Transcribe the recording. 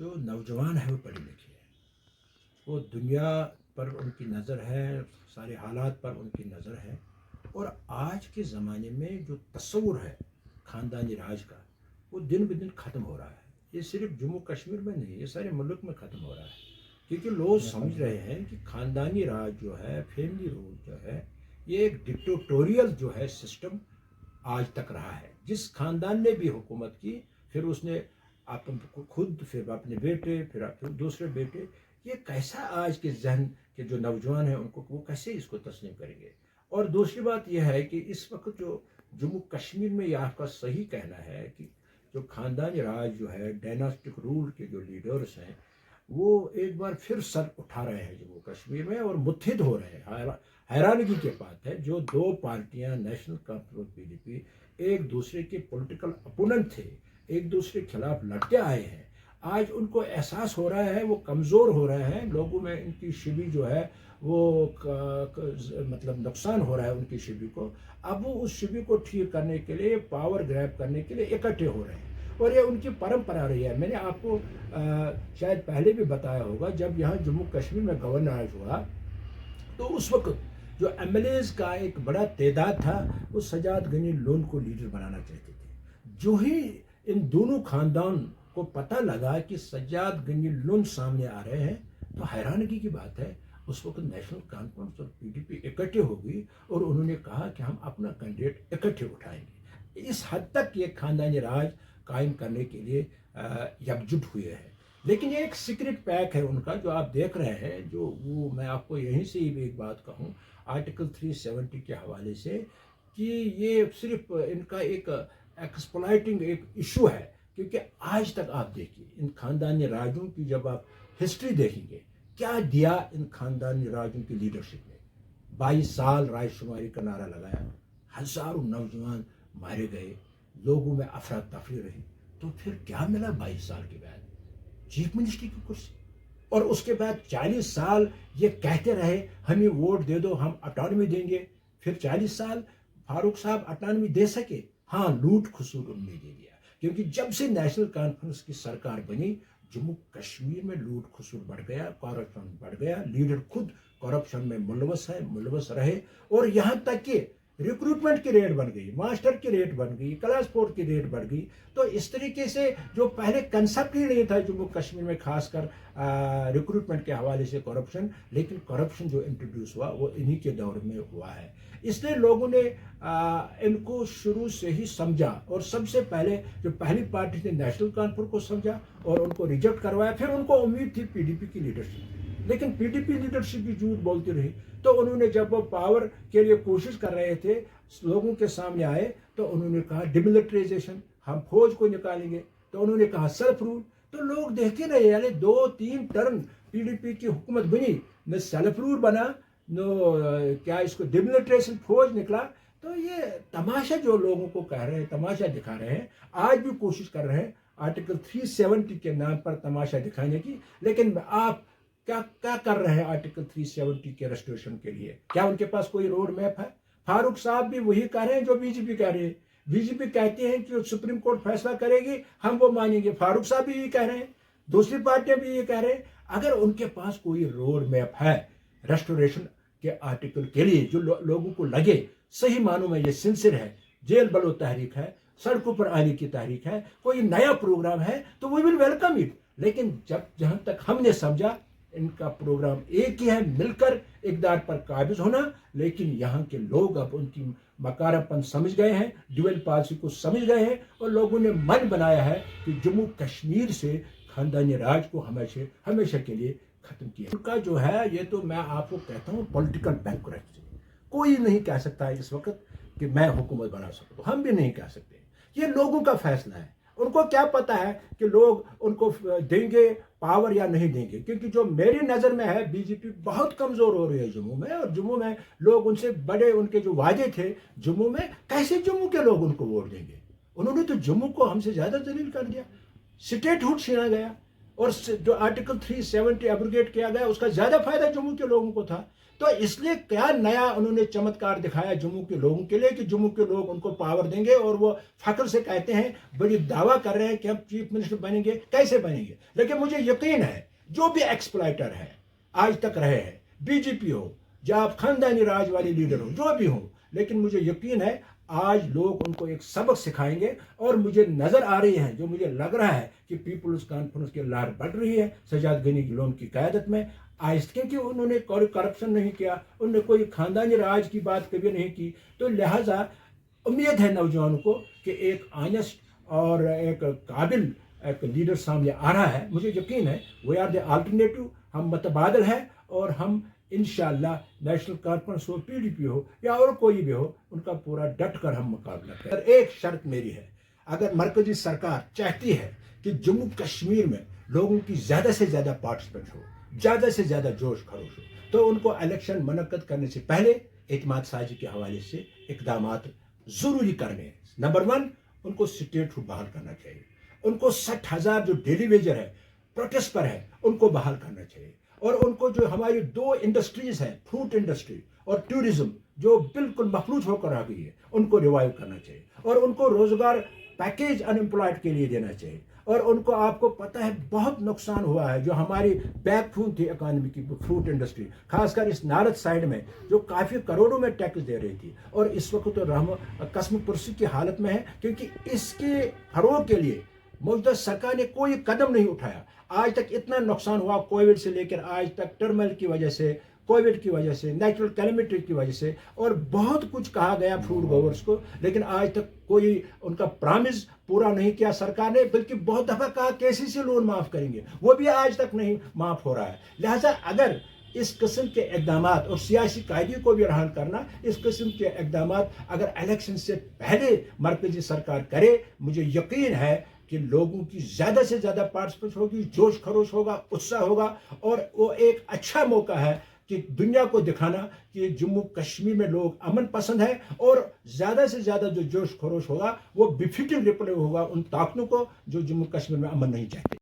جو نوجوان ہے وہ پڑھے لکھے ہیں، وہ دنیا پر ان کی نظر ہے، سارے حالات پر ان کی نظر ہے، اور آج کے زمانے میں جو تصور ہے خاندانی راج کا وہ دن بدن ختم ہو رہا ہے۔ یہ صرف جموں کشمیر میں نہیں، یہ سارے ملک میں ختم ہو رہا ہے، کیونکہ لوگ سمجھ رہے ہیں کہ خاندانی راج جو ہے، فیملی رول جو ہے، یہ ایک ڈکٹیٹوریل جو ہے سسٹم آج تک رہا ہے۔ جس خاندان نے بھی حکومت کی، پھر اس نے خود، پھر اپنے بیٹے، پھر دوسرے بیٹے، یہ کیسا آج کے ذہن کے جو نوجوان ہیں ان کو وہ کیسے اس کو تسلیم کریں گے؟ اور دوسری بات یہ ہے کہ اس وقت جو جموں کشمیر میں یہ آپ کا صحیح کہنا ہے کہ جو خاندانی راج جو ہے، ڈائناسٹک رول کے جو لیڈرز ہیں، وہ ایک بار پھر سر اٹھا رہے ہیں جموں کشمیر میں اور متحد ہو رہے ہیں۔ حیرانگی کی بات ہے، جو دو پارٹیاں نیشنل کانفرنس اور پی ڈی پی ایک دوسرے کے پولیٹیکل اپوننٹ تھے، ایک دوسرے کے خلاف لڑتے آئے ہیں، آج ان کو احساس ہو رہا ہے، وہ کمزور ہو رہے ہیں، لوگوں میں ان کی شبی جو ہے وہ مطلب نقصان ہو رہا ہے ان کی شبی کو۔ اب وہ اس شبی کو ٹھیک کرنے کے لیے، پاور گریب کرنے کے لیے اکٹھے ہو رہے ہیں، اور یہ ان کی پرمپرا رہی ہے۔ میں نے آپ کو شاید پہلے بھی بتایا ہوگا، جب یہاں جموں کشمیر میں گورنر ہوا تو اس وقت جو ایم ایل ایز کا ایک بڑا تعداد تھا، وہ سجاد غنی لون کو لیڈر بنانا چاہتے تھے۔ جو ہی ان دونوں خاندان کو پتہ لگا کہ سجاد غنی لون سامنے آ رہے ہیں، تو حیرانگی کی بات ہے، اس وقت نیشنل کانفرنس اور پی ڈی پی اکٹھے ہو گئی اور انہوں نے کہا کہ ہم اپنا کینڈیڈیٹ اکٹھے اٹھائیں گے۔ اس حد تک یہ خاندانی راج قائم کرنے کے لیے یکجٹ ہوئے ہیں۔ لیکن یہ ایک سیکرٹ پیک ہے ان کا، جو آپ دیکھ رہے ہیں، جو وہ میں آپ کو یہیں سے ہی ایک بات کہوں آرٹیکل 370 کے حوالے سے، کہ یہ صرف ان کا ایک ایکسپلائٹنگ ایک ایشو ہے، کیونکہ آج تک آپ دیکھیے ان خاندانی راجوں کی، جب آپ ہسٹری دیکھیں گے، کیا دیا ان خاندانی راجوں کی لیڈرشپ نے۔ 22 سال رائے شماری کا نعرہ لگایا، ہزاروں نوجوان مارے گئے، لوگوں میں افراتفری رہی، تو پھر کیا ملا 22 سال کے بعد؟ چیف منسٹری کی کرسی، اور اس کے بعد 40 سال یہ کہتے رہے ہمیں ووٹ دے دو، ہم اٹانومی دیں گے۔ پھر 40 سال فاروق صاحب اٹانومی دے سکے؟ ہاں، لوٹ کھسوٹ انہوں نے دے دیا، کیونکہ جب سے نیشنل کانفرنس کی سرکار بنی، جموں کشمیر میں لوٹ کھسوٹ بڑھ گیا، کرپشن بڑھ گیا، لیڈر خود کرپشن میں ملوث رہے، اور یہاں تک کہ ریکروٹمنٹ کی ریٹ بڑھ گئی، ماسٹر کی ریٹ بڑھ گئی، کلاس 4 کی ریٹ بڑھ گئی۔ تو اس طریقے سے جو پہلے کنسپٹ ہی نہیں تھا جموں کشمیر میں، خاص کر ریکروٹمنٹ کے حوالے سے کرپشن، لیکن کرپشن جو انٹروڈیوس ہوا وہ انہی کے دور میں ہوا ہے۔ اس لیے لوگوں نے ان کو شروع سے ہی سمجھا، اور سب سے پہلے جو پہلی پارٹی نے نیشنل کانفرنس کو سمجھا اور ان کو ریجیکٹ کروایا، پھر ان کو امید تھی پی ڈی پی کی لیڈرشپ، لیکن پی ڈی پی لیڈرشپ بھی جھوٹ بولتی رہی۔ تو انہوں نے جب وہ پاور کے لیے کوشش کر رہے تھے، لوگوں کے سامنے آئے، تو انہوں نے کہا ڈیملٹرائزیشن، ہم فوج کو نکالیں گے، تو انہوں نے کہا سیلف رول۔ تو لوگ دیکھتے رہے، یعنی 2-3 ٹرم پی ڈی پی کی حکومت بنی، نہ سیلف رول بنا، نہ کیا اس کو ڈیملٹرائزیشن، فوج نکلا۔ تو یہ تماشا جو لوگوں کو کہہ رہے ہیں، تماشا دکھا رہے ہیں، آج بھی کوشش کر رہے ہیں آرٹیکل 370 کے نام پر تماشا دکھانے کی۔ لیکن آپ کیا کر رہے ہیں آرٹیکل 370 کے ریسٹوریشن کے لیے؟ کیا ان کے پاس کوئی روڈ میپ ہے؟ فاروق صاحب بھی وہی کہہ رہے ہیں جو بی جے پی کہہ رہے ہیں۔ بی جے پی کہتے ہیں کہ سپریم کورٹ فیصلہ کرے گی، ہم وہ مانیں گے، فاروق صاحب بھی یہی کہہ رہے ہیں، دوسری پارٹیاں بھی یہ کہہ رہے ہیں۔ اگر ان کے پاس کوئی روڈ میپ ہے ریسٹوریشن کے آرٹیکل کے لیے، جو لوگوں کو لگے صحیح معنوں میں یہ سنسر ہے، جیل بلو تحریک ہے، سڑکوں پر آنے کی تحریک ہے، کوئی نیا پروگرام ہے، تو وی ول ویلکم اٹ۔ لیکن جہاں تک ہم نے سمجھا، ان کا پروگرام ایک ہی ہے، مل کر اقتدار پر قابض ہونا۔ لیکن یہاں کے لوگ اب ان کی مکارپن سمجھ گئے ہیں، ڈویل پالیسی کو سمجھ گئے ہیں، اور لوگوں نے من بنایا ہے کہ جموں کشمیر سے خاندانی راج کو ہمیشہ کے لیے ختم کیا۔ ان کا جو ہے، یہ تو میں آپ کو کہتا ہوں پولیٹیکل بینکرپسی، کوئی نہیں کہہ سکتا ہے اس وقت کہ میں حکومت بنا سکتا ہوں، ہم بھی نہیں کہہ سکتے، یہ لوگوں کا فیصلہ ہے۔ ان کو کیا پتا ہے کہ لوگ ان کو دیں گے پاور یا نہیں دیں گے، کیونکہ جو میری نظر میں ہے، بی جے پی بہت کمزور ہو رہی ہے جموں میں، اور جموں میں لوگ ان سے بڑے، ان کے جو وعدے تھے جموں میں، کیسے جموں کے لوگ ان کو ووٹ دیں گے؟ انہوں نے تو جموں کو ہم سے زیادہ ذلیل کر دیا، سٹیٹ ہوڈ چھینا گیا، اور جو آرٹیکل 370 ایبروگیٹ کیا گیا اس کا زیادہ فائدہ جموں کے لوگوں کو تھا. تو اس لیے کیا نیا انہوں نے چمتکار دکھایا جموں کے لوگوں کے لیے کہ جموں کے لوگ ان کو پاور دیں گے, اور وہ فخر سے کہتے ہیں, بڑی دعویٰ کر رہے ہیں کہ ہم چیف منسٹر بنیں گے. کیسے بنیں گے؟ لیکن مجھے یقین ہے جو بھی ایکسپلائٹر ہے آج تک رہے ہیں, بی جے پی ہو یا خاندانی راج والے لیڈر ہو, جو بھی ہوں, لیکن مجھے یقین ہے آج لوگ ان کو ایک سبق سکھائیں گے. اور مجھے نظر آ رہی ہے, جو مجھے لگ رہا ہے کہ پیپلز کانفرنس کی لہر بڑھ رہی ہے سجاد غنی لون کی قیادت میں. آہستہ کہ انہوں نے کوئی کرپشن نہیں کیا, انہوں نے کوئی خاندانی راج کی بات کبھی نہیں کی, تو لہٰذا امید ہے نوجوانوں کو کہ ایک آنیسٹ اور ایک قابل ایک لیڈر سامنے آ رہا ہے. مجھے یقین ہے وی آر دی آلٹرنیٹو, ہم متبادل ہیں, اور ہم انشاءاللہ نیشنل کانفرنس ہو, پی ڈی پی ہو یا اور کوئی بھی ہو, ان کا پورا ڈٹ کر ہم مقابلہ کریں. ایک شرط میری ہے, اگر مرکزی سرکار چاہتی ہے کہ جموں کشمیر میں لوگوں کی زیادہ سے زیادہ پارٹیسپیٹ ہو, زیادہ سے زیادہ جوش خروش ہو, تو ان کو الیکشن منعقد کرنے سے پہلے اعتماد سازی کے حوالے سے اقدامات ضروری کرنے ہیں. نمبر 1, ان کو اسٹیٹ فوڈ بحال کرنا چاہیے. ان کو 60,000 جو ڈیلی ویجر ہے, پروٹیسٹ پر ہے, ان کو بحال کرنا چاہیے. اور ان کو جو ہماری 2 انڈسٹریز ہیں, فروٹ انڈسٹری اور ٹورزم, جو بالکل مفلوج ہو کر آ گئی ہے, ان کو ریوائیو کرنا چاہیے. اور ان کو روزگار پیکیج ان امپلائڈ کے لیے دینا چاہیے. اور ان کو, آپ کو پتہ ہے بہت نقصان ہوا ہے, جو ہماری بیک بون تھی اکانومی کی, فروٹ انڈسٹری, خاص کر اس نارتھ سائڈ میں, جو کافی کروڑوں میں ٹیکس دے رہی تھی, اور اس وقت تو رحم قسم پرسی کی حالت میں ہے, کیونکہ اس کے فروغ کے لیے موجودہ سرکار نے کوئی قدم نہیں اٹھایا. آج تک اتنا نقصان ہوا کووڈ سے لے کر آج تک, ٹرمل کی وجہ سے, کووڈ کی وجہ سے, نیچرل کیلمٹی کی وجہ سے, اور بہت کچھ کہا گیا فوڈ گورس کو, لیکن آج تک کوئی ان کا پرامز پورا نہیں کیا سرکار نے. بلکہ بہت دفعہ کہا KCC لون معاف کریں گے, وہ بھی آج تک نہیں معاف ہو رہا ہے. لہذا اگر اس قسم کے اقدامات, اور سیاسی قائدی کو بھی رہن کرنا, اس قسم کے اقدامات اگر الیکشن سے پہلے مرکزی سرکار کرے, مجھے یقین ہے کہ لوگوں کی زیادہ سے زیادہ پارٹیسپیٹ ہوگی, جوش خروش ہوگا, اتساہ ہوگا, اور وہ ایک اچھا موقع ہے کہ دنیا کو دکھانا کہ جموں کشمیر میں لوگ امن پسند ہیں. اور زیادہ سے زیادہ جو جوش خروش ہوگا وہ بفیٹنگ ریپلے ہوگا ان طاقتوں کو جو جموں کشمیر میں امن نہیں چاہتے.